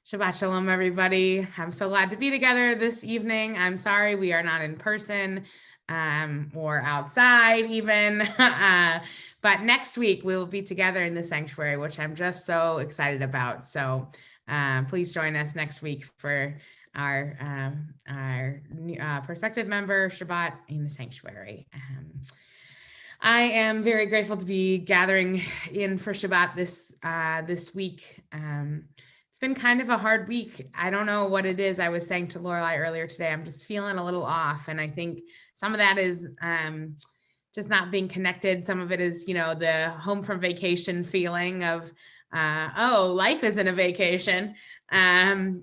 Shabbat Shalom, everybody. I'm so glad to be together this evening. I'm sorry we are not in person or outside even, but next week we'll be together in the sanctuary, which I'm just so excited about. So please join us next week for our prospective member Shabbat in the sanctuary. I am very grateful to be gathering in for Shabbat this week. It's been kind of a hard week. I don't know what it is. I was saying to Lorelai earlier today, I'm just feeling a little off. And I think some of that is just not being connected. Some of it is, the home from vacation feeling of, oh, life isn't a vacation, And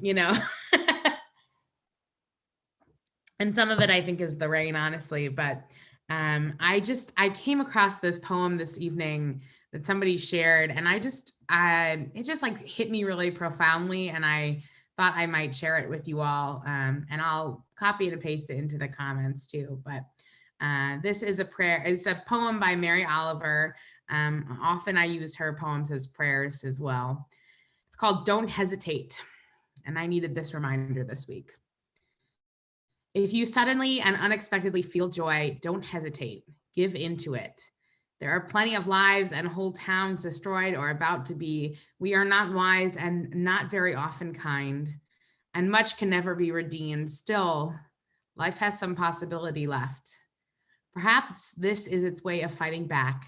some of it I think is the rain, honestly. But I came across this poem this evening that somebody shared, and it just like hit me really profoundly, and I thought I might share it with you all, and I'll copy and paste it into the comments too. But this is a prayer. It's a poem by Mary Oliver. Often I use her poems as prayers as well. It's called Don't Hesitate, and I needed this reminder this week. If you suddenly and unexpectedly feel joy, don't hesitate. Give into it. There are plenty of lives and whole towns destroyed or about to be. We are not wise and not very often kind, and much can never be redeemed. Still, life has some possibility left. Perhaps this is its way of fighting back.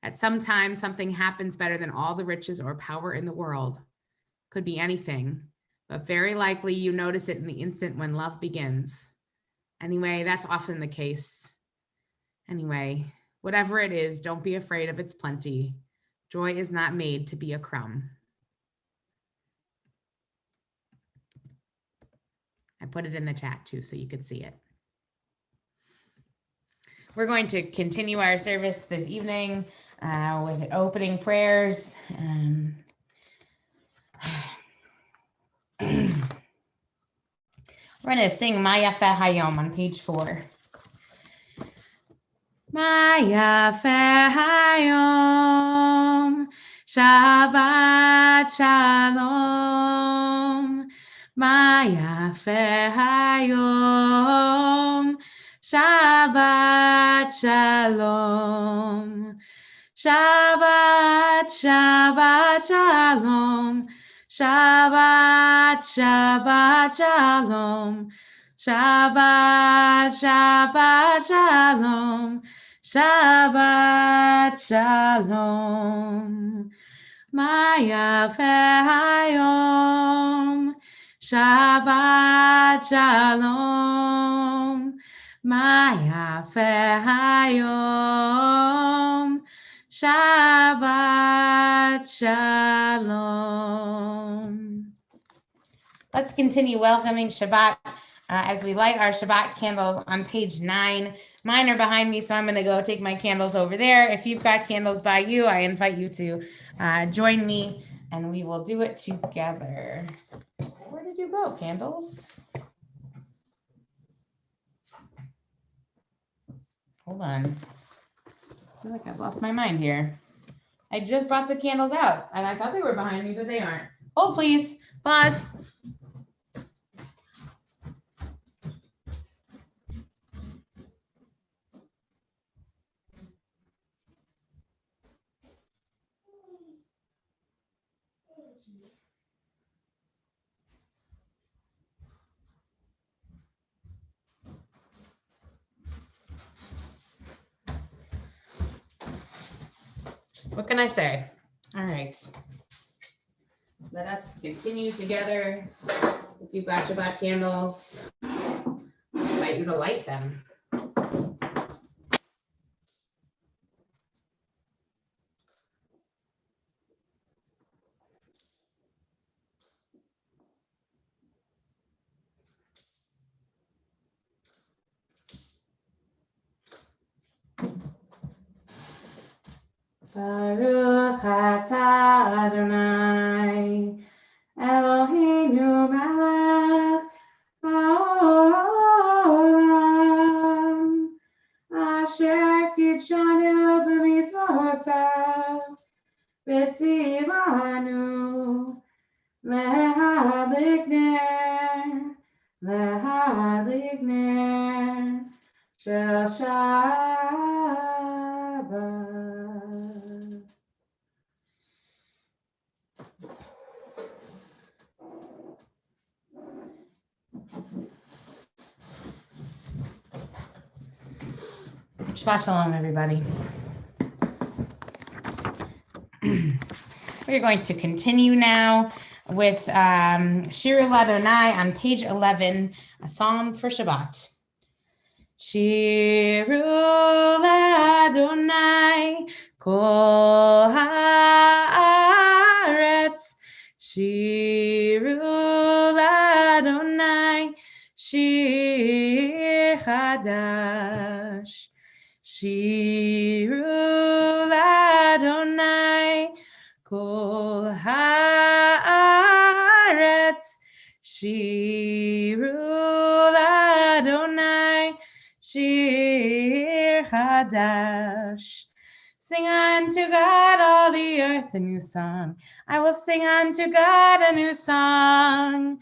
At some time, something happens better than all the riches or power in the world. Could be anything, but very likely you notice it in the instant when love begins. Anyway, that's often the case. Anyway, whatever it is, don't be afraid of its plenty. Joy is not made to be a crumb. I put it in the chat too, so you could see it. We're going to continue our service this evening with opening prayers. We're going to sing Ma Yafeh Hayom on page 4. Ma Yafeh Hayom, Shabbat Shalom. Ma Yafeh Hayom, Shabbat Shalom. Shabbat, Shabbat Shalom. Shabbat, Shabbat Shalom. Shabbat, Shabbat Shalom. Shabbat Shalom. Ma Yafeh Hayom. Shabbat Shalom. Ma Yafeh Hayom. Shabbat Shalom. Let's continue welcoming Shabbat as we light our Shabbat candles on page 9. Mine are behind me, so I'm going to go take my candles over there. If you've got candles by you, I invite you to join me, and we will do it together. Where did you go, candles? Hold on. I feel like I've lost my mind here. I just brought the candles out, and I thought they were behind me, but they aren't. Hold, please. Pause. What can I say? All right. Let us continue together. If you've got Shabbat candles, I invite you to light them. Baruch atah Adonai Eloheinu melech haolam asher kitshanu b'mitzvotav v'tzivanu להדליק נר של שבת. Shabbat shalom, everybody. We're going to continue now with Shir Ladonai on page 11, a psalm for Shabbat. Shiru Ladonai kol haaretz, Shiru Ladonai shir chadash, Shiru Ladonai kol haaretz, Shiru Ladonai shir chadash. Sing unto God, all the earth, a new song. I will sing unto God a new song.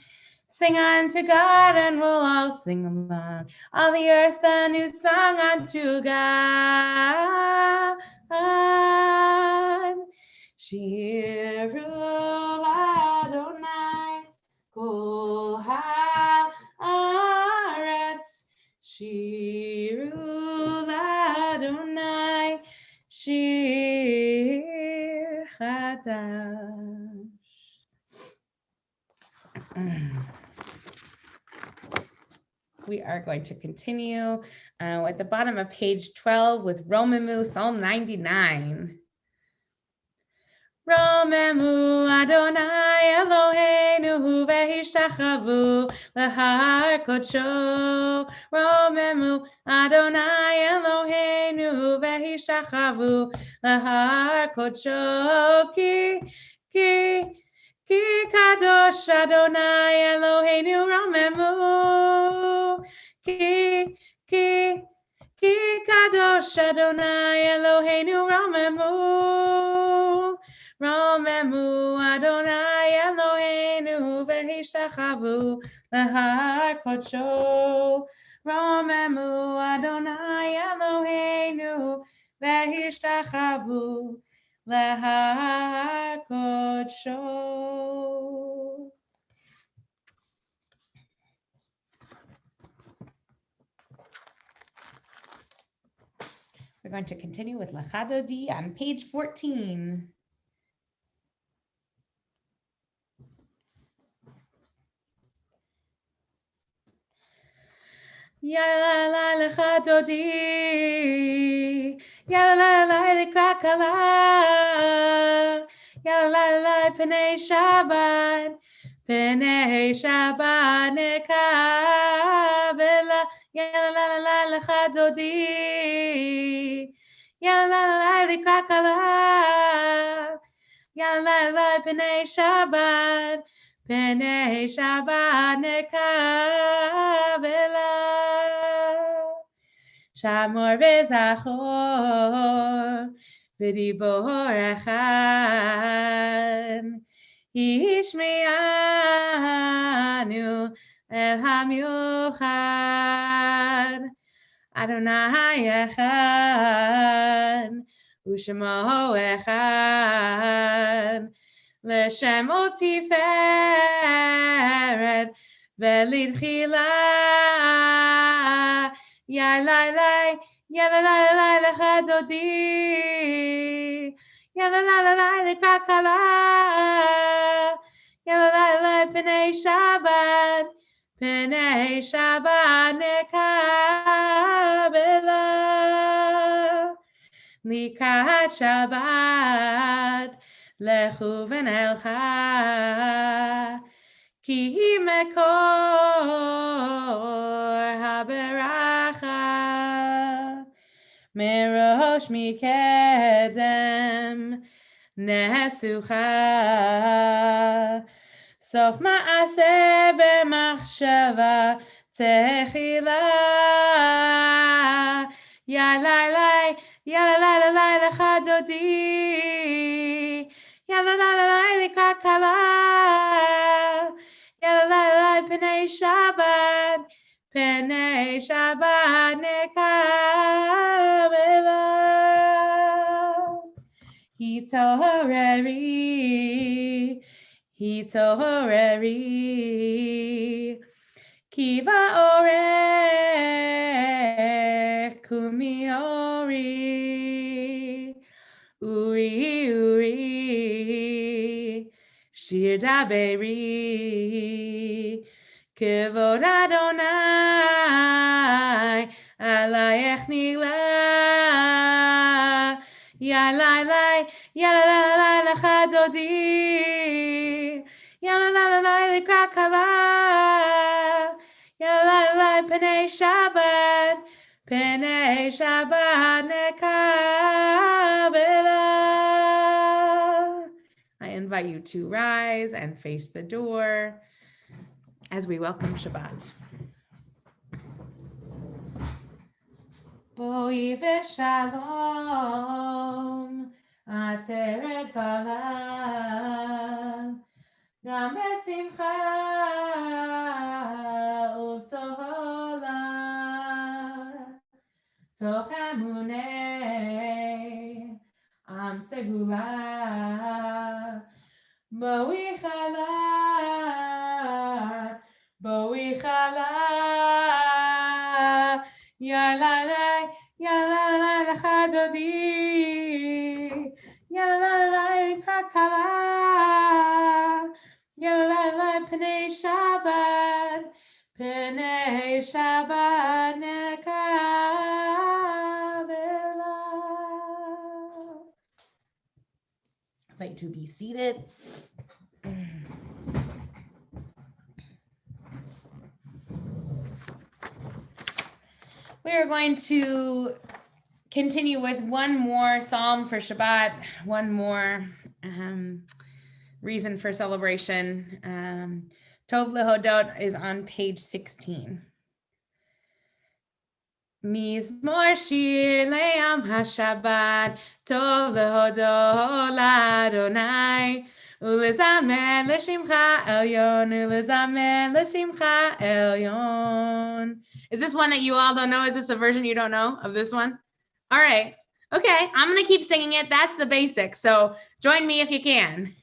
Sing unto God, and we'll all sing along. All the earth, a new song unto God. Shiru Adonai kol haaretz, Shiru Adonai shir chadash. We are going to continue at the bottom of page 12 with Romemu, Psalm 99. Romemu Adonai Eloheinu v'hishtachavu l'har kodsho. Romemu Adonai Eloheinu v'hishtachavu l'har kodsho. Ki kadosh Adonai Eloheinu Romemu. Ki kadosh Adonai Eloheinu Romemu. Romemu Adonai Eloheinu v'hishtachavu l'har kodsho. Romemu Adonai Eloheinu v'hishtachavu l'har kodsho. We're going to continue with Lachadodi on page 14. Yalalai lechadodi, yalalai lekrakala, yalalai pnei Shabbat nekavela, yalalai lechadodi, yalalai lekrakala, yalalai pnei Shabbat nekavela. Shamor v'zachor v'dibor echad, Ishmianu el hamiuchad, Adonai echad u'shemo echad, l'shemo tiferet v'litchila. Yalalai lechadodi, Yalalai lekakala. Yalalai p'nei Shabbat. P'nei Shabbat nekabela. Likat Shabbat. Lechu v'nelcha. Ki hi mekor haberacha. Merosh mikedem nesucha. Sof ma'aseh b'machshava techila. Yalalai, yalalai lecha dodi. Yalalai lekakala. Yalalai p'nei Shabbat. P'nei Shabbat nekabela. Hitoreri, hitoreri. Kiva orech kumiori. Uri, uri. Shir daberi. Kevod Adonai, alayech nigla. Yalalai, yalalai lecha dodi. Yalalai lekakala. Yalalai p'nei Shabbat. P'nei Shabbat nekabela. I invite you to rise and face the door as we welcome Shabbat. Boi v'shalom, ateret balal, gam besimcha u'sohola, toch emunei am segula, boi chala, boi chala. Yalalai, yalalai lecha dodi. Yalalai lekakala. Yalalai p'nei Shabbat. P'nei Shabbat nekabela. I'd like to be seated. We are going to continue with one more psalm for Shabbat, one more reason for celebration. Tov Lehodot is on page 16. Mizmor shir le'am haShabbat, Tov Lehodot la'Adonai, Ulezamer l'shimcha elyon, ulezamer l'shimcha elyon. Is this one that you all don't know? Is this a version you don't know of this one? All right. Okay, I'm going to keep singing it. That's the basics. So join me if you can.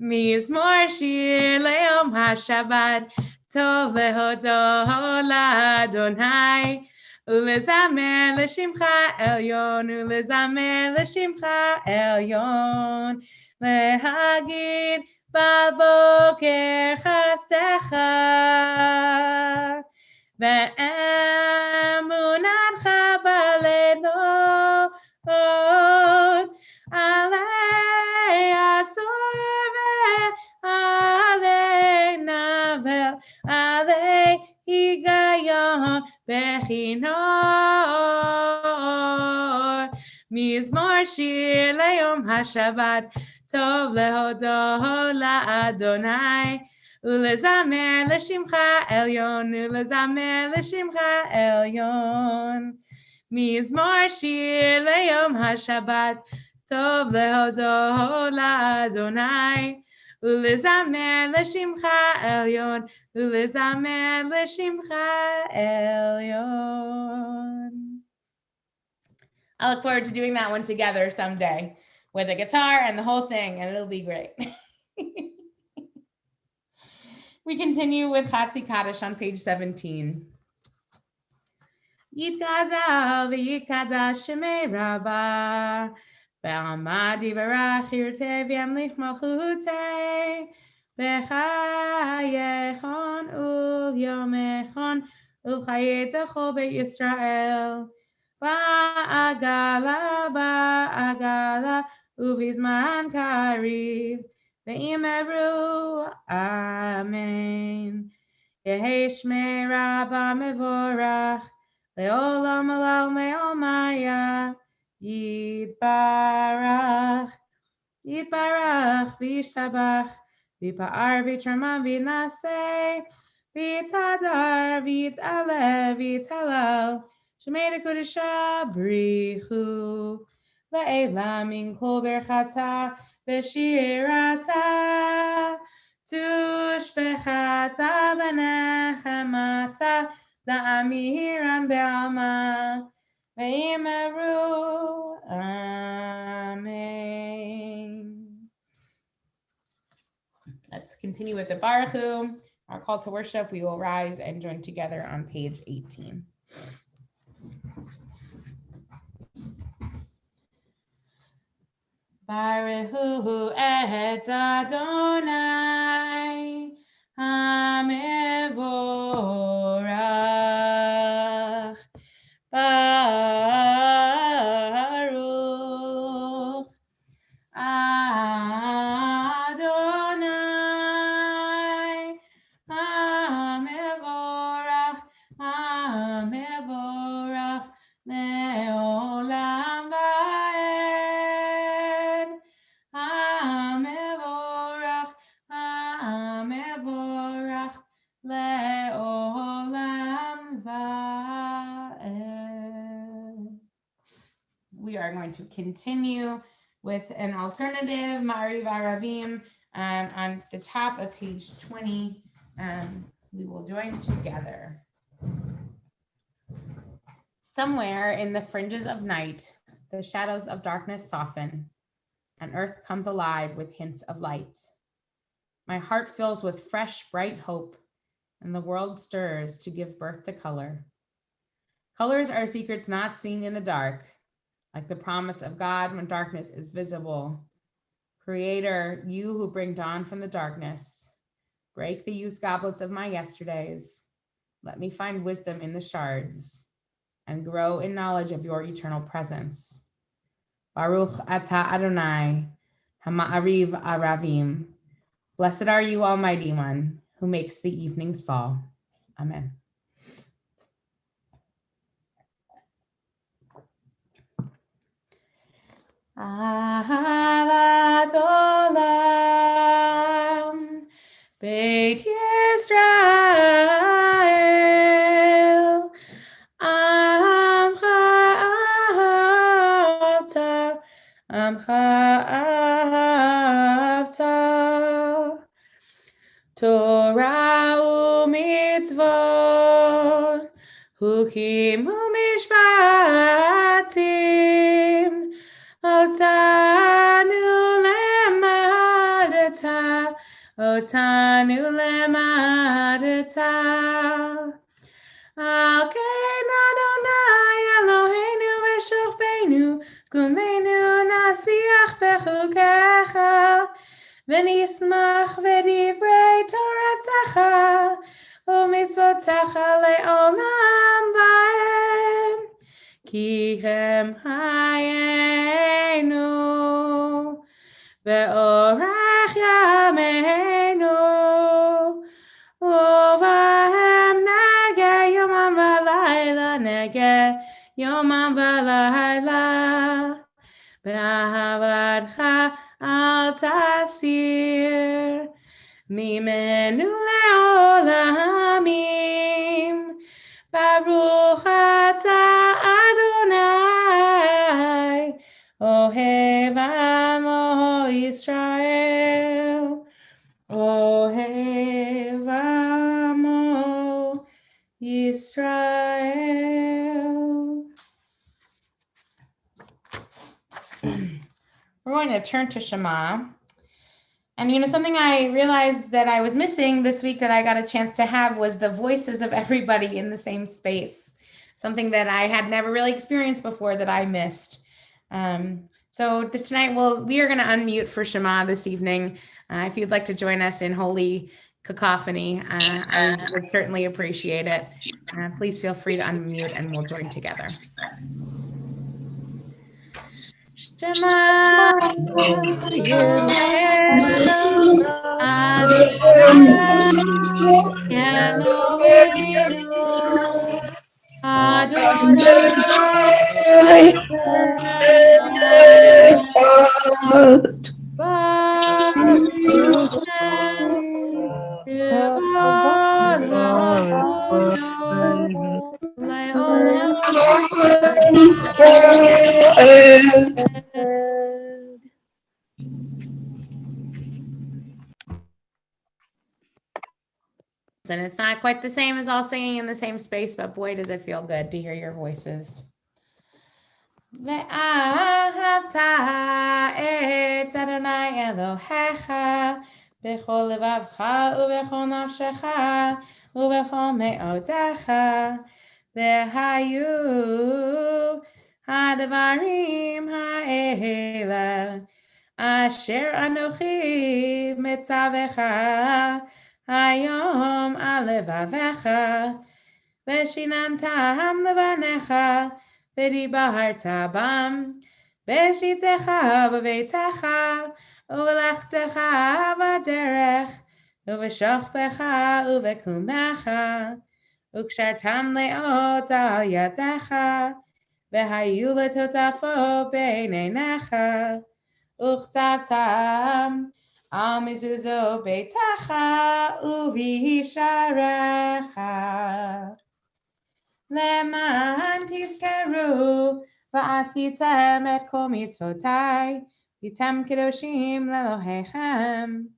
Mizmor shir le'om haShabbat, Tov lehodot la'Adonai, Ulezamer l'shimcha elyon, ulezamer l'shimcha elyon. Lehagid b'boker chastecha, ve'emunatcha b'leilot, alei asur ve'alei navel, alei higayon bechinor. Mizmor shir le'yom haShabbat, Tov lehodot la'Adonai, ulezamer l'shimcha elyon, ulezamer l'shimcha elyon. Mizmor shir le'yom haShabbat, Tov lehodot la'Adonai, ulezamer l'shimcha elyon, ulezamer l'shimcha elyon. I look forward to doing that one together someday with a guitar and the whole thing, and it'll be great. We continue with Chatzi Kaddish on page 17. Yitkadal v'yikadash shemei Rabbah, Be'alma divarach yirtev yamlich malchutei b'chayechon u'yomechon u'chayetecho be'Yisrael ba'agala u'vizman kariv ve'imevru amen. Yehi shmei rabba mevorach le'olam alal me'omaya Yitbarach v'yishtabach v'yipa'ar v'yitramah v'yinaseh v'yitadar v'yit'aleh v'yithalal shemei dekudesha brichu le'ela min kol berchata v'shirata tushbechata v'nechemata da'amiran be'alma ve'imevru amen. Let's continue with the Baruch Hu, our call to worship. We will rise and join together on page 18. Baruch Hu et Adonai HaMevorach Baruch Adonai HaMevorach HaMevorach Le'olam va'ed HaMevorach HaMevorach Le'olam va'ed. We are going to continue with an alternative Ma'ariv Aravim on the top of page 20. We will join together. Somewhere in the fringes of night, the shadows of darkness soften, and earth comes alive with hints of light. My heart fills with fresh, bright hope, and the world stirs to give birth to color. Colors are secrets not seen in the dark, like the promise of God when darkness is visible. Creator, you who bring dawn from the darkness, break the used goblets of my yesterdays. Let me find wisdom in the shards and grow in knowledge of your eternal presence. Baruch atah Adonai, Hama'ariv Aravim. Blessed are you, Almighty One, who makes the evenings fall. Amen. Ahavat olam, Beit Yisrael, Amcha ahavta, Torah u'mitzvot, Hukim u'mishpatim, Otanu lemadata. Al ken Adonai Eloheinu v'shochbeinu, kumenu nasiach bechukecha, v'nismach v'divrei toratecha, u'mitzvotecha le'olam va'ed, ki hem hayenu, ve'orach yameinu, uvahem nege yomam v'layla, nege yomam v'layla, be'ahavadcha al tasir, mimenu le'olamim, Baruch atah Adonai, Ohev amo Yisrael, Ohev amo Yisrael. We're going to turn to Shema. And something I realized that I was missing this week that I got a chance to have was the voices of everybody in the same space. Something that I had never really experienced before that I missed. So So tonight, we are going to unmute for Shema this evening. If you'd like to join us in holy cacophony, I would certainly appreciate it. Please feel free to unmute and we'll join together. Shema Yisrael Adonai Eloheinu Adonai Baruch Shem Kavod Le'olam. And it's not quite the same as all singing in the same space, but boy, does it feel good to hear your voices. Ve'ahavta et Adonai Elohecha b'chol levavcha u'b'chol nafshecha u'b'chol me'odecha ve'hayu ha'devarim ha'ela asher anochi mitzavecha hayom alevavecha ve'shinantam levanecha v'dibarta bam b'shitecha b'beitecha u'v'lechtecha b'derech u'v'shochbecha u'v'kumecha u'kshartam le'ot al yadecha v'hayu letotafo b'neinecha u'chtavtam al mizuzo beitecha u'v'hisharecha Leman tizkeru va'asitem et kol mitzvotai v'tem kedoshim lelohechem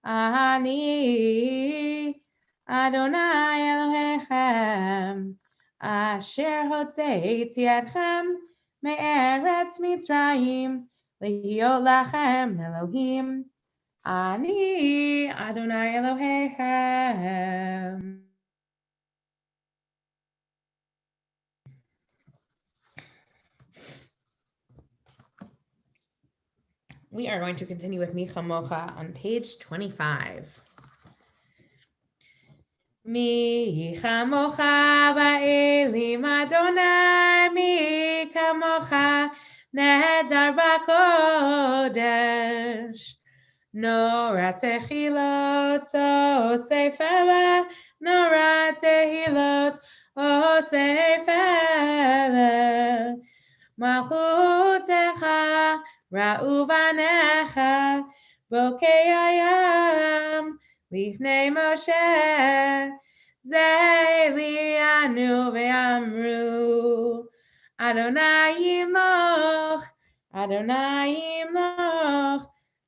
Ani Adonai Elohechem asher hotzeiti etchem me'eretz Mitzrayim lehiyot lachem Elohim Ani Adonai Elohechem. We are going to continue with Mi Chamocha on page 25. Mi Chamocha ba'elim Adonai, Mi Chamocha nehedar b'kodesh. Nora tehilot o seifele, Nora tehilot o seifele. Malchutecha Ra'u vanecha bokei hayam lifnei Moshe ze'elianu ve'amru Adonai yimloch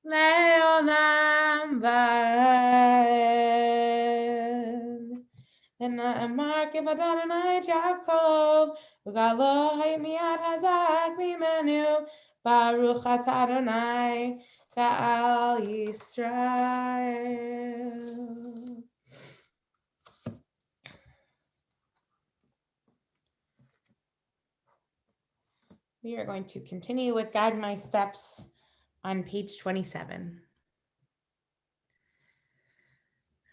le'olam va'ed V'na'amar kivod Adonai et Yaakov v'galo miyad hazak mimenu Baruch atah Adonai Ka'al Yisrael. We are going to continue with Guide My Steps on page 27.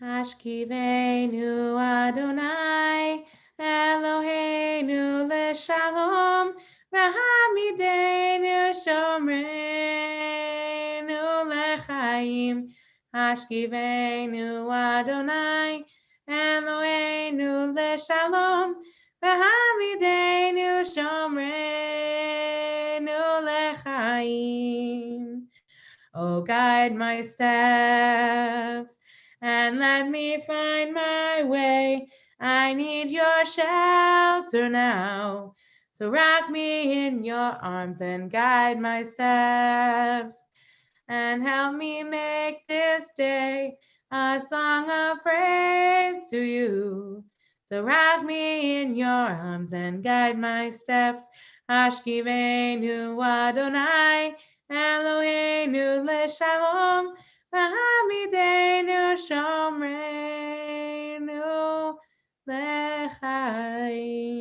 Ashkiveinu Adonai Eloheinu leShalom V'hamidenu Shomreinu leChaim Ashkiveinu Adonai Eloheinu leShalom V'hamidenu Shomreinu leChaim. Oh, guide my steps and let me find my way. I need your shelter now. So rock me in your arms and guide my steps and help me make this day a song of praise to you. So rock me in your arms and guide my steps. Ashkiveinu Adonai Eloheinu leShalom V'hamidenu Shomreinu leChaim.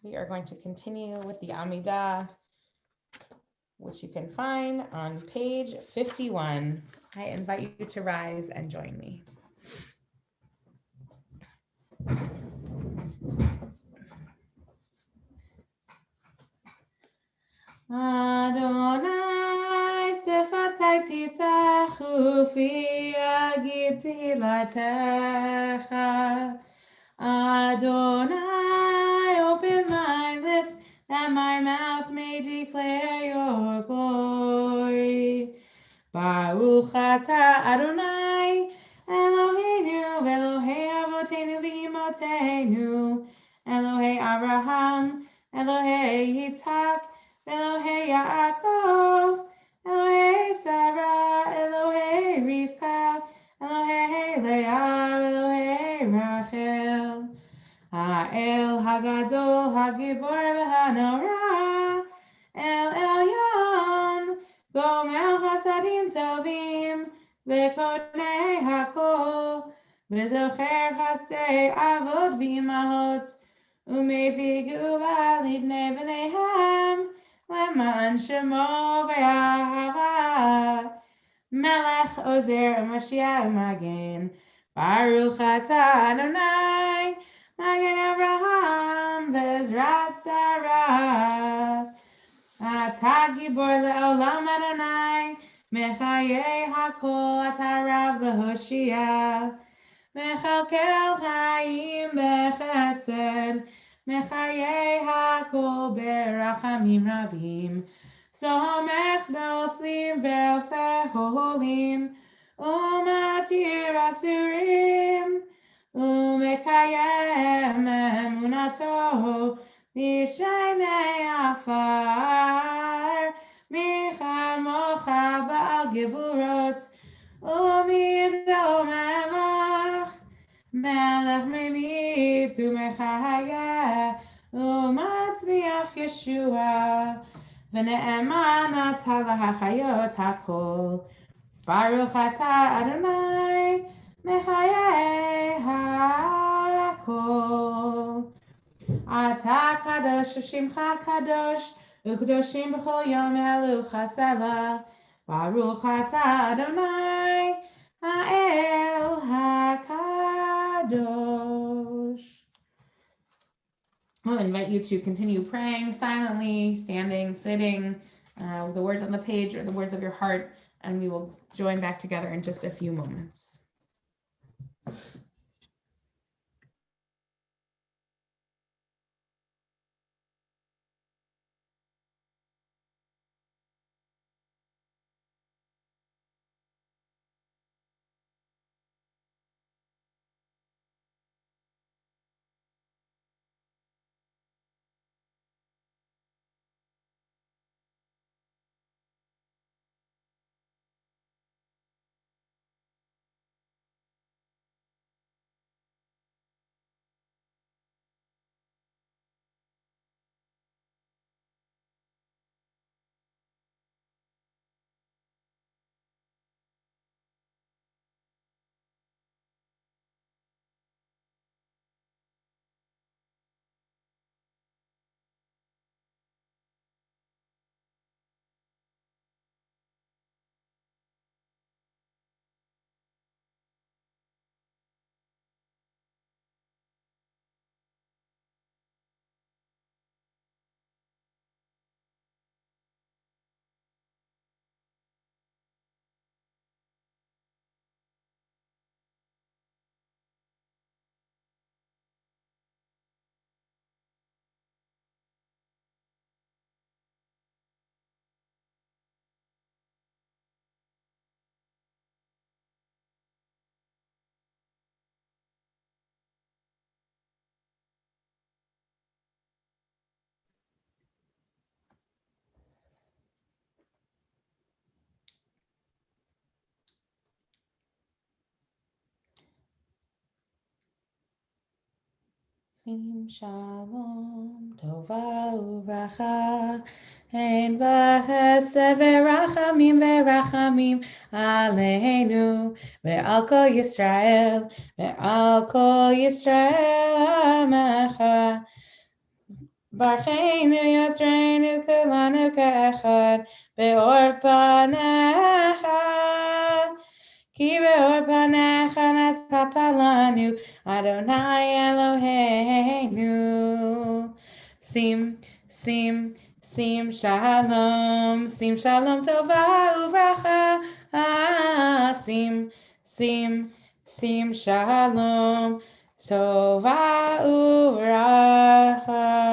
We are going to continue with the Amidah, which you can find on page 51. I invite you to rise and join me. Adonai sefatai titachu fi agid tilatecha. Adonai, open my lips that my mouth may declare your glory. Baruch atah Adonai, Eloheinu, Elohei Avotenu v'Imotenu, Elohei Abraham, Elohei Yitzhak, Elohei Yaakov, Elohei Sarah, Elohei Rivka, Elohei Leah, Elohei Rachel. Ha'el Hagadol, Hagibor v'Hanora, El Elyon, Gomel Chasadim Tovim, V'Konei Hakol, V'Zocher Chasdei Avot v'Imahot, U'Mevii Geula Livnei B'neihem, Leman Shemo V'Ahava, Melech Ozer Mashiach Magen, Baruch atah Adonai, Magen Abraham, Bezrat Sarah. Atah Gibor le'olam Adonai, Mechayei hakol atah Rav v'Hoshia. Mechalkel chayim b'chesed, Mechayei hakol berachamim rabim. Somech noflim ve'ofech oholim, Umatir asurim, Umekayem emunato, Mishaynei afar, Michal mocha ba'al gevurot, Umido melech, Melech memit umechaya, Umatzmiach Yeshua, V'ne'eman atah lahachayot hakol. Baruch atah Adonai, Mechayei hakol. Atah kadosh v'shimcha kadosh, u'kadoshim b'chol yom elu chasela. Baruch atah Adonai, ha'el hakadosh. I'll invite you to continue praying silently, standing, sitting, with the words on the page or the words of your heart, and we will join back together in just a few moments. Sim shalom, tova uvracha, ein v'chesed v'rachamim v'rachamim aleinu, ve'al kol Yisrael amecha. Barcheinu Yotreinu Kulanu Ka'echad Be'or Panecha Ki Be'or Panecha Natata Lanu Adonai Eloheinu Sim Shalom Tova Uvracha Sim Shalom Tova Uvracha.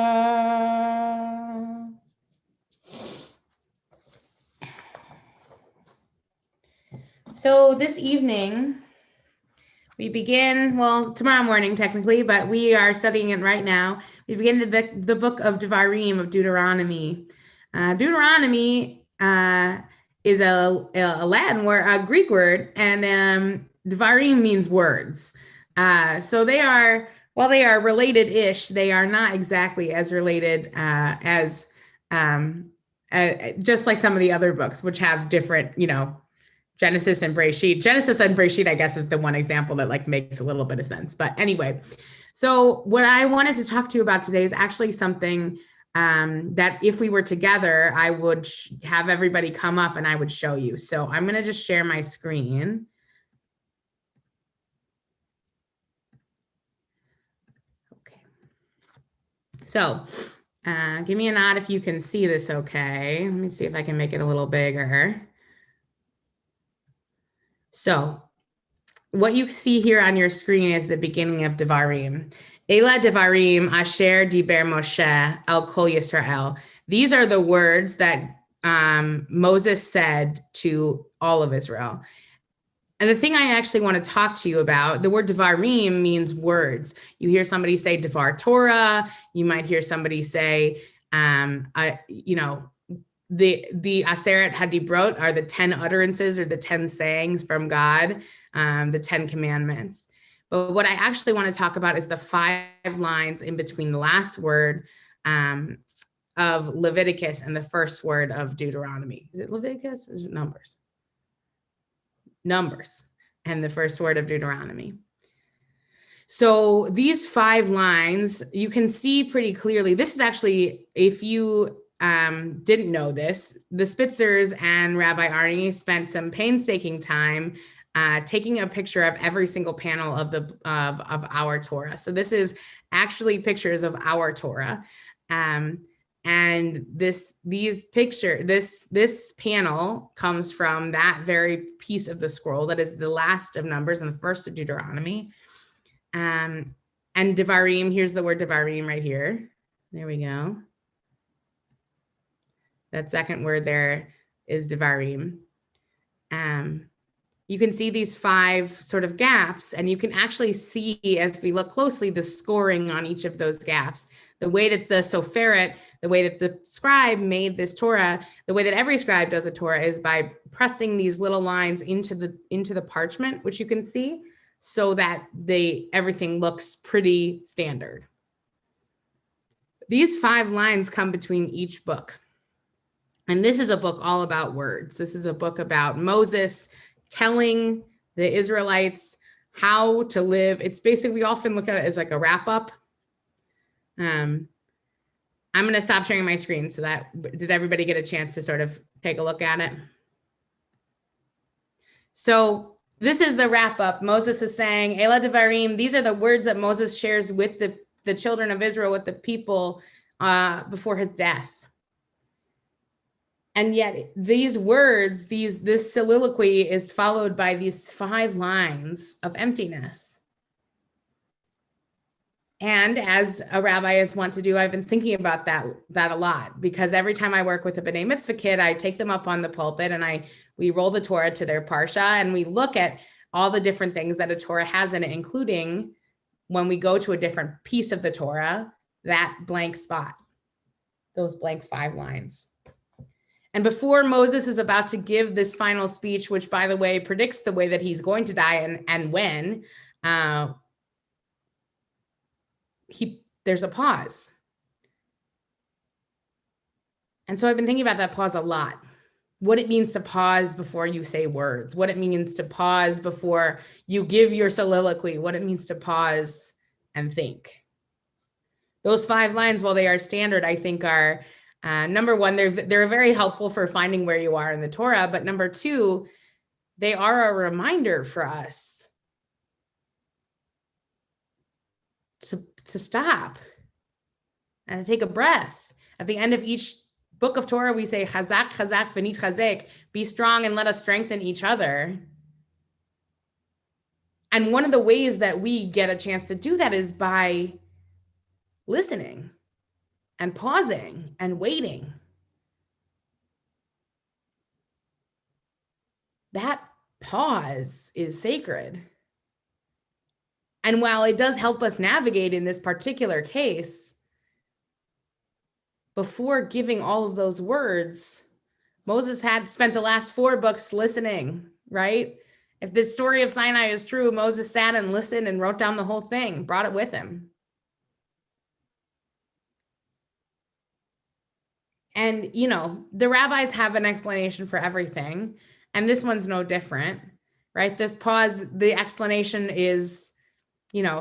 So this evening, we begin, well, tomorrow morning technically, but we are studying it right now. We begin the book of Devarim, of Deuteronomy. Deuteronomy is a Latin word, a Greek word, and Devarim means words. So they are, while they are related-ish, they are not exactly as related as just like some of the other books, which have different, Genesis and Bereshit, I guess, is the one example that like makes a little bit of sense. But anyway, so what I wanted to talk to you about today is actually something that if we were together, I would have everybody come up and I would show you. So I'm going to just share my screen. Okay. So give me a nod if you can see this okay. Let me see if I can make it a little bigger. So what you see here on your screen is the beginning of Devarim. Ela Devarim Asher Diber Moshe El Kol Yisrael. These are the words that Moses said to all of Israel. And the thing I actually want to talk to you about, the word Devarim means words. You hear somebody say Devar Torah. You might hear somebody say, the Aseret Hadibrot are the 10 utterances or the 10 sayings from God, the 10 commandments. But what I actually want to talk about is the 5 lines in between the last word of Leviticus and the first word of Deuteronomy. Is it Leviticus? Is it Numbers? Numbers and the first word of Deuteronomy. So these 5 lines, you can see pretty clearly. This is actually, if you didn't know this, the Spitzers and Rabbi Arnie spent some painstaking time taking a picture of every single panel of of our Torah. So this is actually pictures of our Torah. And this panel comes from that very piece of the scroll that is the last of Numbers and the first of Deuteronomy. And Devarim, here's the word Devarim right here. There we go. That second word there is Devarim. You can see these 5 sort of gaps, and you can actually see, as we look closely, the scoring on each of those gaps. The way that the Soferet, the way that the scribe made this Torah, the way that every scribe does a Torah is by pressing these little lines into the parchment, which you can see, so that everything looks pretty standard. These 5 lines come between each book. And this is a book all about words. This is a book about Moses telling the Israelites how to live. It's basically, we often look at it as like a wrap up. I'm going to stop sharing my screen so that, did everybody get a chance to sort of take a look at it? So this is the wrap up. Moses is saying, Ela Devarim, these are the words that Moses shares with the children of Israel, with the people before his death. And yet these words, this soliloquy is followed by these 5 lines of emptiness. And as a rabbi is wont to do, I've been thinking about that a lot, because every time I work with a B'nai Mitzvah kid, I take them up on the pulpit and we roll the Torah to their parsha, and we look at all the different things that a Torah has in it, including when we go to a different piece of the Torah, that blank spot, those blank 5 lines. And before Moses is about to give this final speech, which, by the way, predicts the way that he's going to die and when, there's a pause. And so I've been thinking about that pause a lot. What it means to pause before you say words, what it means to pause before you give your soliloquy, what it means to pause and think. Those 5 lines, while they are standard, I think are number one, they're very helpful for finding where you are in the Torah. But number two, they are a reminder for us to stop and to take a breath. At the end of each book of Torah, we say, Chazak, Chazak, V'nit Chazek, be strong and let us strengthen each other. And one of the ways that we get a chance to do that is by listening and pausing and waiting. That pause is sacred. And while it does help us navigate in this particular case, before giving all of those words, Moses had spent the last 4 books listening, right? If this story of Sinai is true, Moses sat and listened and wrote down the whole thing, brought it with him. And, the rabbis have an explanation for everything, and this one's no different, right? This pause, the explanation is,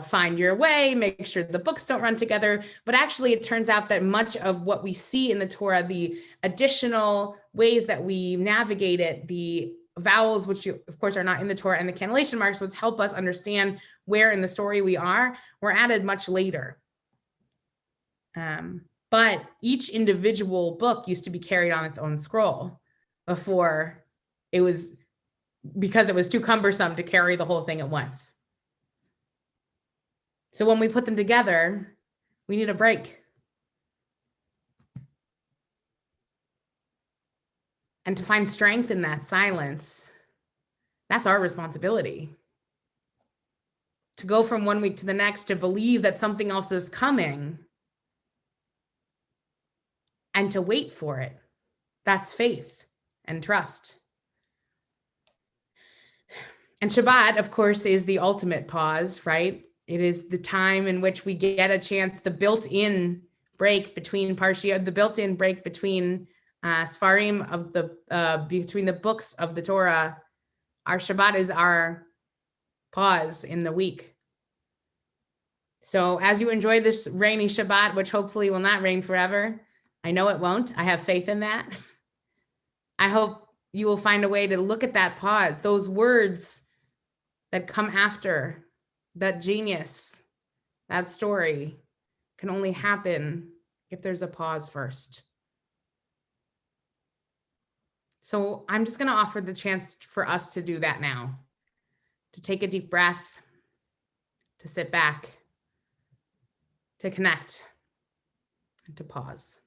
find your way, make sure the books don't run together. But actually, it turns out that much of what we see in the Torah, the additional ways that we navigate it, the vowels, which of course are not in the Torah, and the cannellation marks, which help us understand where in the story we are, were added much later. But each individual book used to be carried on its own scroll before because it was too cumbersome to carry the whole thing at once. So when we put them together, we need a break. And to find strength in that silence, that's our responsibility. To go from one week to the next, to believe that something else is coming, and to wait for it. That's faith and trust. And Shabbat, of course, is the ultimate pause, right? It is the time in which we get a chance, the built-in break between Parshiot, the built-in break between Sfarim of between the books of the Torah. Our Shabbat is our pause in the week. So as you enjoy this rainy Shabbat, which hopefully will not rain forever, I know it won't. I have faith in that. I hope you will find a way to look at that pause, those words that come after, that genius, that story can only happen if there's a pause first. So I'm just going to offer the chance for us to do that now, to take a deep breath, to sit back, to connect, and to pause.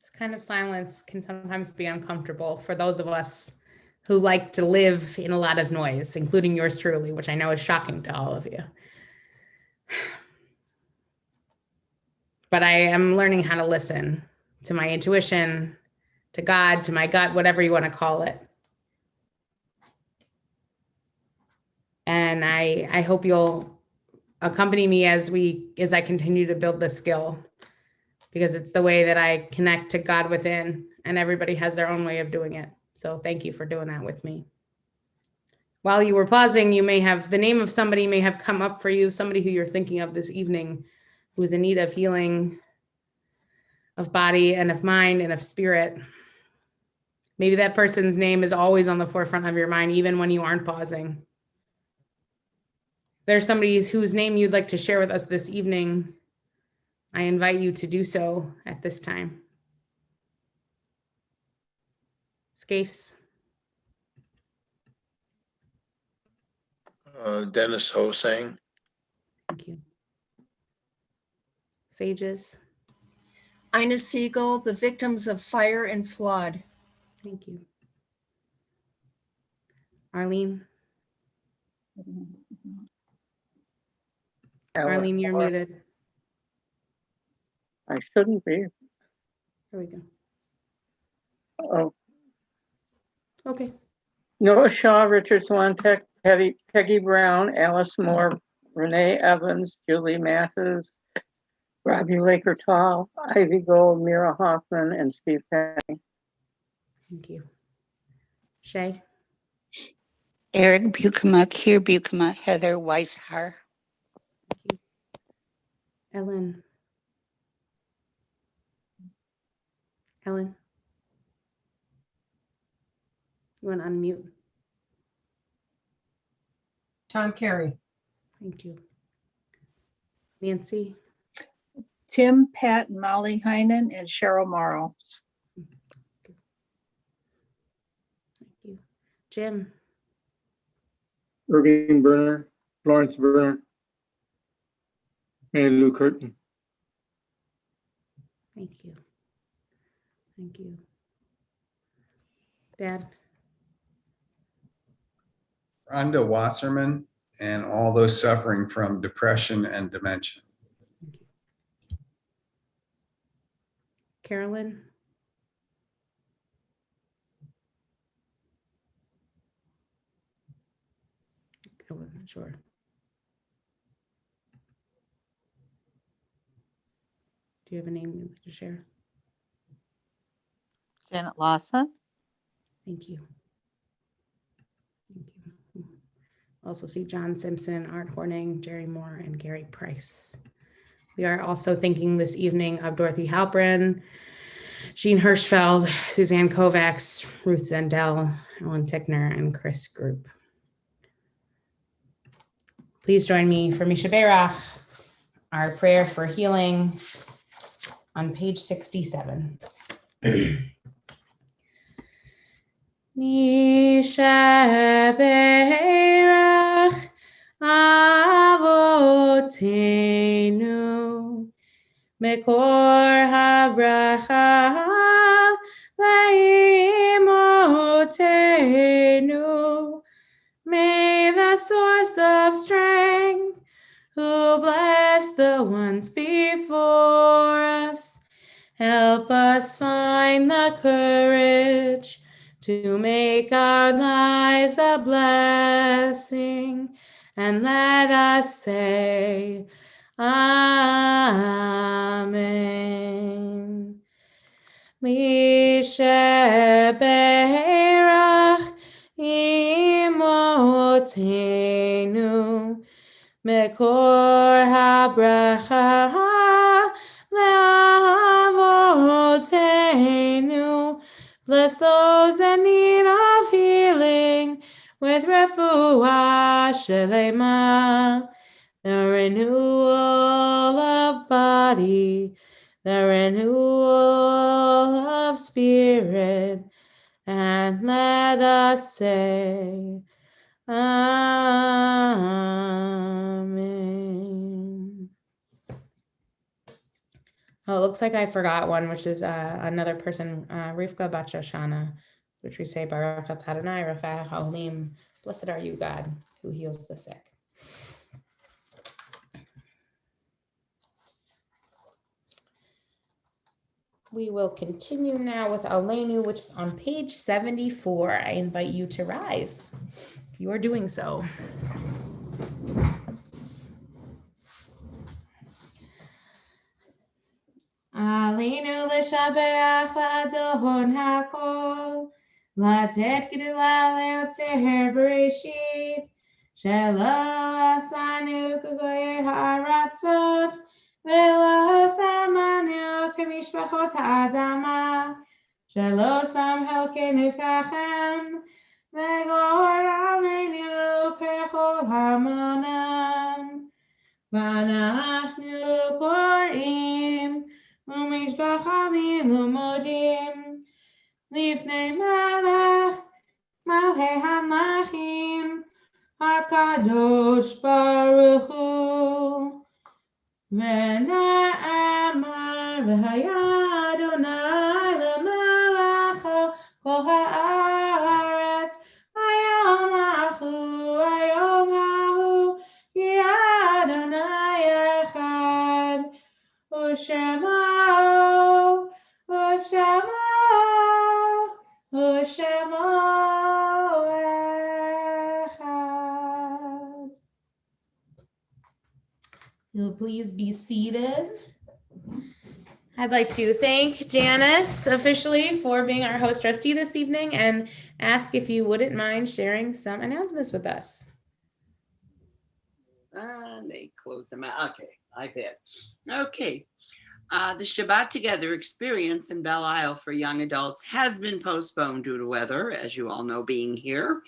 This kind of silence can sometimes be uncomfortable for those of us who like to live in a lot of noise, including yours truly, which I know is shocking to all of you. But I am learning how to listen to my intuition, to God, to my gut, whatever you want to call it. And I hope you'll accompany me as I continue to build this skill, because it's the way that I connect to God within, and everybody has their own way of doing it. So thank you for doing that with me. While you were pausing, the name of somebody may have come up for you, somebody who you're thinking of this evening who is in need of healing of body and of mind and of spirit. Maybe that person's name is always on the forefront of your mind, even when you aren't pausing. There's somebody whose name you'd like to share with us this evening. I invite you to do so at this time. Scapes. Dennis Hosang. Thank you. Sages. Ina Siegel, the victims of fire and flood. Thank you. Arlene. Arlene, you're muted. I shouldn't be. There we go. Oh, Okay. Noah Shaw, Richard Swantek, Peggy Brown, Alice Moore, Renee Evans, Julie Mathis, Robbie Laker Tall, Ivy Gold, Mira Hoffman, and Steve Penny. Thank you. Shay. Eric Bukema, Kier Bukema, Heather Weishar. Thank you. Ellen. Ellen. You want to unmute? Tom Carey. Thank you. Nancy. Tim, Pat, and Molly Heinen, and Cheryl Morrow. Thank you. Jim. Irving Berner, Florence Berner, Mary Lou Curtin. Thank you. Thank you. Dad. Rhonda Wasserman and all those suffering from depression and dementia. Thank you. Carolyn. I wasn't sure. Do you have a name you'd like to share? Janet Lawson. Thank you. Thank you. Also see John Simpson, Art Horning, Jerry Moore, and Gary Price. We are also thinking this evening of Dorothy Halprin, Jean Hirschfeld, Suzanne Kovacs, Ruth Zendel, Ellen Tickner, and Chris Group. Please join me for Misha Berach, our prayer for healing on page 67. Misha Berach Avotenu Mekor habracha Ve'imotenu. May the source of strength, who bless the ones before us, help us find the courage to make our lives a blessing, and let us say, Amen. Misha Berach Imotenu Mekor habracha Le'avotenu. Bless those in need of healing with refuah shelema, the renewal of body, the renewal of spirit, and let us say, Amen. Oh, it looks like I forgot one, which is another person, Rivka Bat Shoshana, which we say, Baruch atah Adonai Rafa'ach haolim. Blessed are you, God, who heals the sick. We will continue now with Aleinu, which is on page 74. I invite you to rise if you are doing so. Aleinu l'shabeach la'adon hakol, latet gedula le'otzer bereshit, shelo asanu k'goyei ha'aratzot, ולא שמענו כמשפחות האדמה, שלא שם חלקנו ככם, וגורלנו ככל המונם. ואנחנו קוראים ומשתחווים ומודים לפני מלכי המלכים הקדוש ברוך הוא. ונאמר והיה אדוני למלך על כל הארץ היום ההוא כי אדוני אחד ושמו אחד. You'll please be seated. I'd like to thank Janice officially for being our host trustee this evening and ask if you wouldn't mind sharing some announcements with us. They closed them out. Okay, iPad. Okay. The Shabbat Together experience in Belle Isle for young adults has been postponed due to weather, as you all know, being here.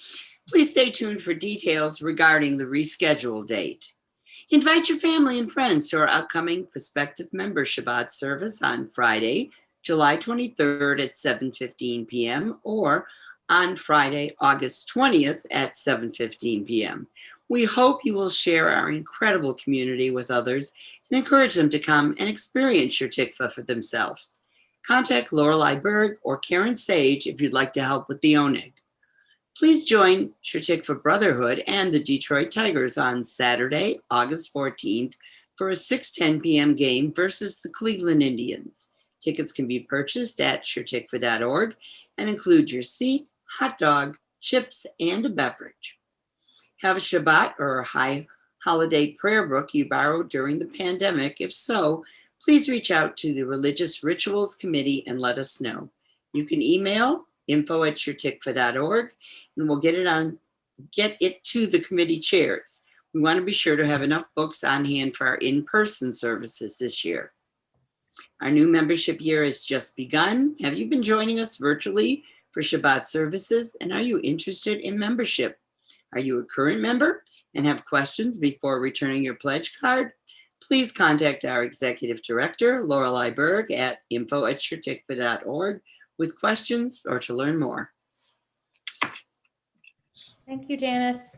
Please stay tuned for details regarding the rescheduled date. Invite your family and friends to our upcoming prospective member Shabbat service on Friday, July 23rd at 7:15 p.m. or on Friday, August 20th at 7:15 p.m. We hope you will share our incredible community with others and encourage them to come and experience Shir Tikvah for themselves. Contact Lorelei Berg or Karen Sage if you'd like to help with the oneg. Please join Shir Tikvah Brotherhood and the Detroit Tigers on Saturday, August 14th for a 6:10 p.m. game versus the Cleveland Indians. Tickets can be purchased at shirtikvah.org and include your seat, hot dog, chips, and a beverage. Have a Shabbat or a high holiday prayer book you borrowed during the pandemic? If so, please reach out to the Religious Rituals Committee and let us know. You can email info@shirtikvah.org and we'll get it to the committee chairs. We want to be sure to have enough books on hand for our in-person services this year. Our new membership year has just begun. Have you been joining us virtually for Shabbat services? And are you interested in membership? Are you a current member and have questions before returning your pledge card? Please contact our executive director, Lorelei Berg, at info@shirtikvah.org with questions or to learn more. Thank you, Janice.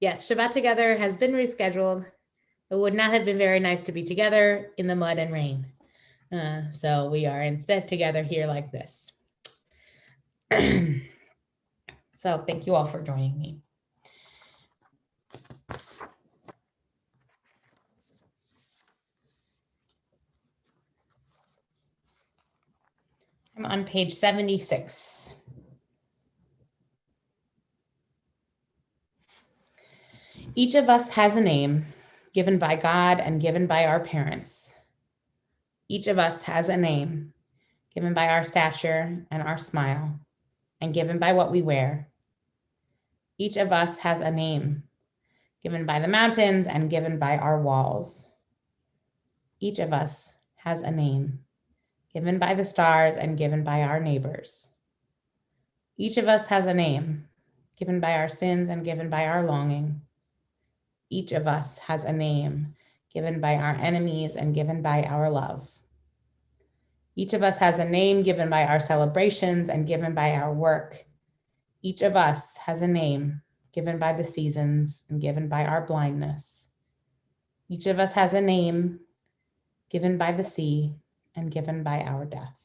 Yes, Shabbat Together has been rescheduled. It would not have been very nice to be together in the mud and rain. So we are instead together here like this. So thank you all for joining me. I'm on page 76. Each of us has a name given by God and given by our parents. Each of us has a name given by our stature and our smile and given by what we wear. Each of us has a name given by the mountains and given by our walls. Each of us has a name given by the stars and given by our neighbors. Each of us has a name given by our sins and given by our longing. Each of us has a name given by our enemies and given by our love. Each of us has a name given by our celebrations and given by our work. Each of us has a name given by the seasons and given by our blindness. Each of us has a name given by the sea and given by our death.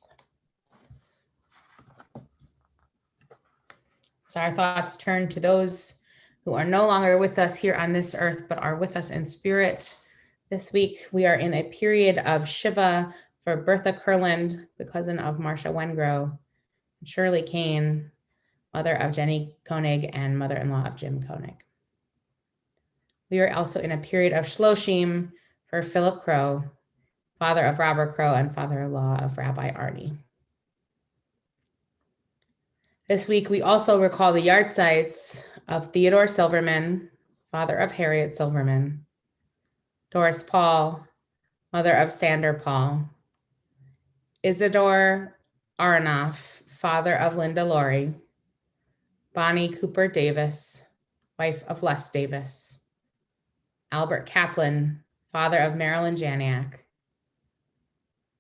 So our thoughts turn to those who are no longer with us here on this earth, but are with us in spirit. This week, we are in a period of Shiva for Bertha Kurland, the cousin of Marcia Wengrow, Shirley Kane, mother of Jenny Koenig and mother-in-law of Jim Koenig. We are also in a period of Shloshim for Philip Crow, father of Robert Crow and father-in-law of Rabbi Arnie. This week, we also recall the yahrzeits of Theodore Silverman, father of Harriet Silverman, Doris Paul, mother of Sander Paul, Isidore Aronoff, father of Linda Laurie. Bonnie Cooper Davis, wife of Les Davis. Albert Kaplan, father of Marilyn Janiak.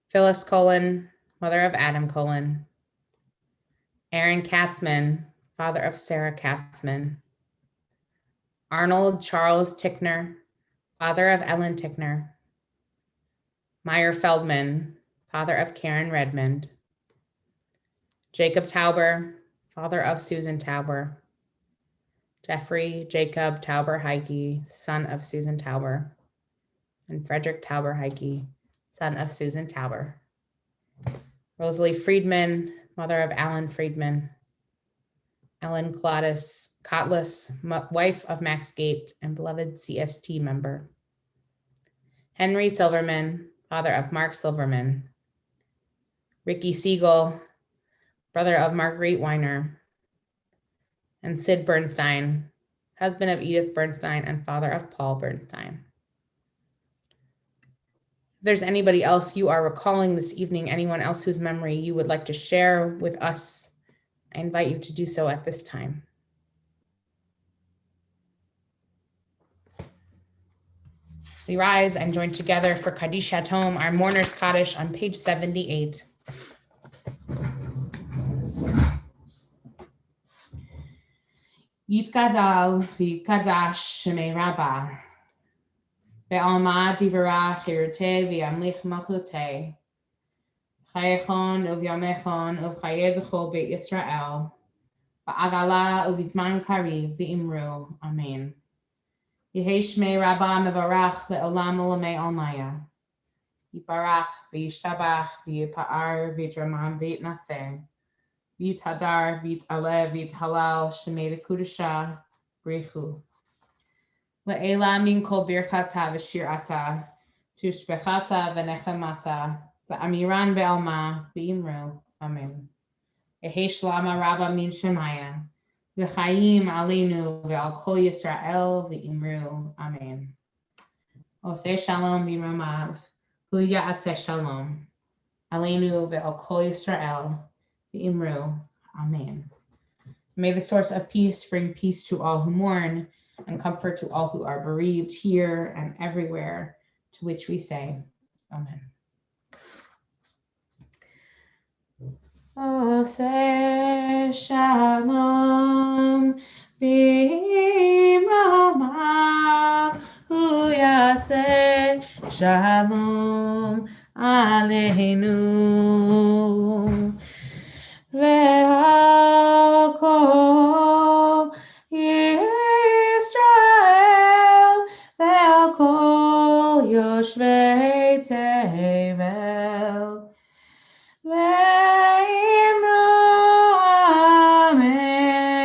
Phyllis Colon, mother of Adam Colon. Aaron Katzman, father of Sarah Katzman. Arnold Charles Tickner, father of Ellen Tickner. Meyer Feldman, father of Karen Redmond. Jacob Tauber, father of Susan Tauber. Jeffrey Jacob Tauber Heike, son of Susan Tauber. And Frederick Tauber Heike, son of Susan Tauber. Rosalie Friedman, mother of Alan Friedman. Ellen Cotlis, wife of Max Gate and beloved CST member. Henry Silverman, father of Mark Silverman. Ricky Siegel, brother of Marguerite Weiner. And Sid Bernstein, husband of Edith Bernstein and father of Paul Bernstein. If there's anybody else you are recalling this evening, anyone else whose memory you would like to share with us, I invite you to do so at this time. We rise and join together for Kaddish Hatom, our mourner's Kaddish, on page 78. Yitgadal v'yitgadash shemei Rabbah, ve'alma divarach hiruteh v'yamlich malchuteh, chayechon uvyamechon uvchayezecho beit Yisrael, v'agala uvizman kariv v'imru, amen. Yehei shmei Rabbah mevarach le'olam olamei almaya, yiparach v'yishtabach v'yipa'ar v'yitramam v'yitnaseh, V'yithadar, v'yit'aleh, v'yithalal, shemei lekudusha, brichu. Le'ela min kol birchata v'shirata, tushbechata v'nechemata, v'amiran be'alma, v'imru, amen. Yehei shlama rabba min shemaya, v'chayim aleinu v'al kol Yisrael, v'imru, amen. Oseh shalom b'mamav, hu ya'aseh shalom, aleinu v'al kol Yisrael, Imru, amen. May the source of peace bring peace to all who mourn and comfort to all who are bereaved here and everywhere, to which we say, amen. Oseh shalom b'mamav, hu yaseh shalom aleinu. Ve'al kol Yisrael, ve'al kol yoshvei tevel, ve'imru amen,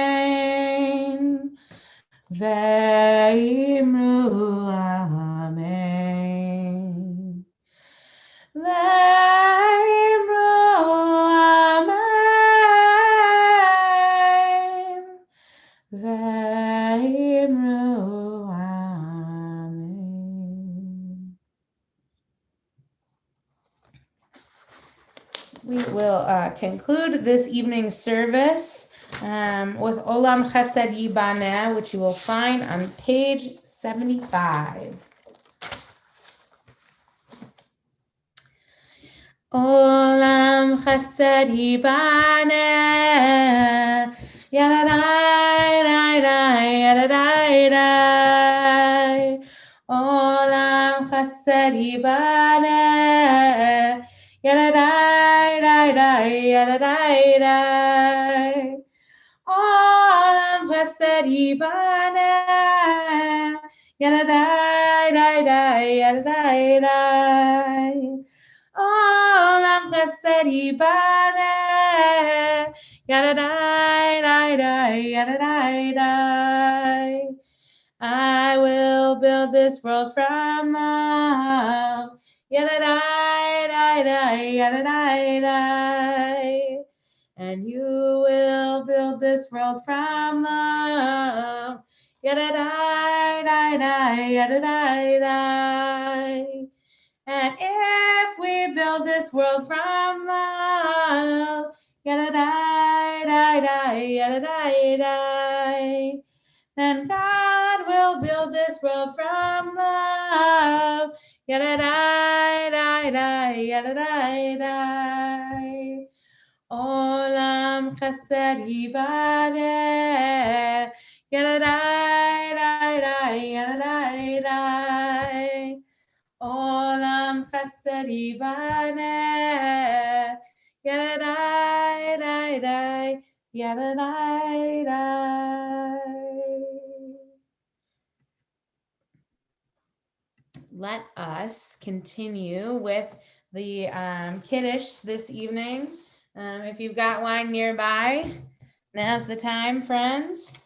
ve'imru amen, ve'imru amen, ve'imru amen. We will conclude this evening's service with Olam Chesed Yibaneh, which you will find on page 75. Olam Chesed Yibaneh, yadadai, dai, dai, yadadai, dai. Olam Chesed Yibaneh, yadadai, dai, dai, yadadai, dai. Olam Chesed Yibaneh, yadadai, dai, dai, yadadai, dai. Olam Chesed Yibaneh, yadadai, dai, dai, yadadai, dai. I will build this world from love, yadadai, dai, dai, yadadai, dai. And you will build this world from love, yadadai, dai, dai, yadadai, dai. And if we build this world from love, flow from love. Yadadai, dai, dai, yadadai, dai. Olam chesed yibaneh. Yadadai, dai, dai, yadadai, dai. Olam chesed yibaneh. Yadadai, dai, dai, yadadai, dai. Let us continue with the Kiddush this evening. If you've got wine nearby, now's the time, friends.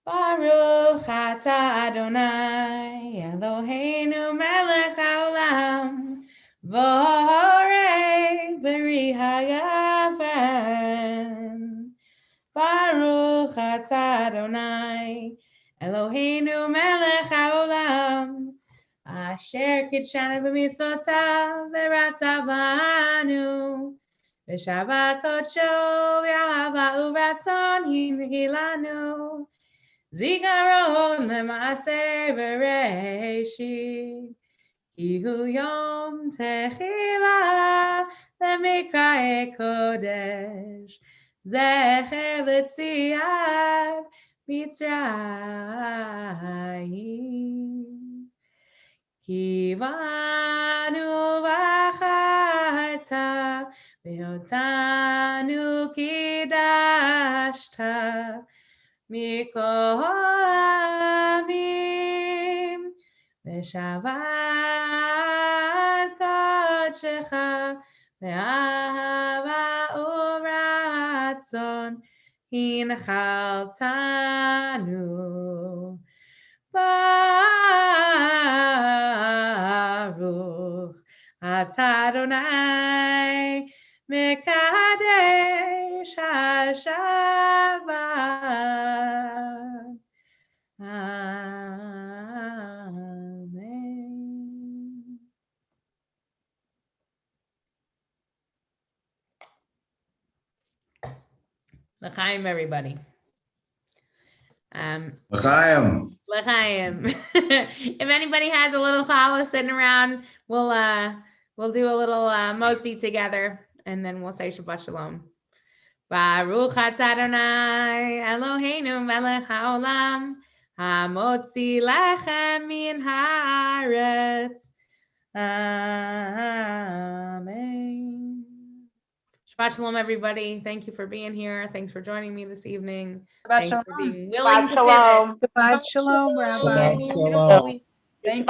Baruch atah Adonai Eloheinu melech haolam v'orei b'ri hagafen. Baruch atah Adonai Eloheinu melech haolam asher kidshanu b'mitzvotav v'ratzav lanu v'shavah kodsho v'ahava u'ratzon hinhi lanu zikaron lema'aseh v'reishit ki hu yom techila lemikrae kodesh zecher l'tziat Mitzrayim. Kivanu v'acharta ve'otanu kidashta mikol ha'amim v'shavat kodshecha ve'ahava u'ratzon hinchaltanu. Baruch atah Adonai mekadesh haShabbat. Amen. L'chaim, everybody. L'chaim. L'chaim. If anybody has a little challah sitting around, we'll do a little motzi together, and then we'll say Shabbat Shalom. Baruch atah Adonai Eloheinu melech haolam hamotzi lechem min haaretz. Amen. Shabbat Shalom, everybody. Thank you for being here. Thanks for joining me this evening. Thanks for being willing to pivot. Shabbat Shalom, Rabbi. Shabbat shalom. Thank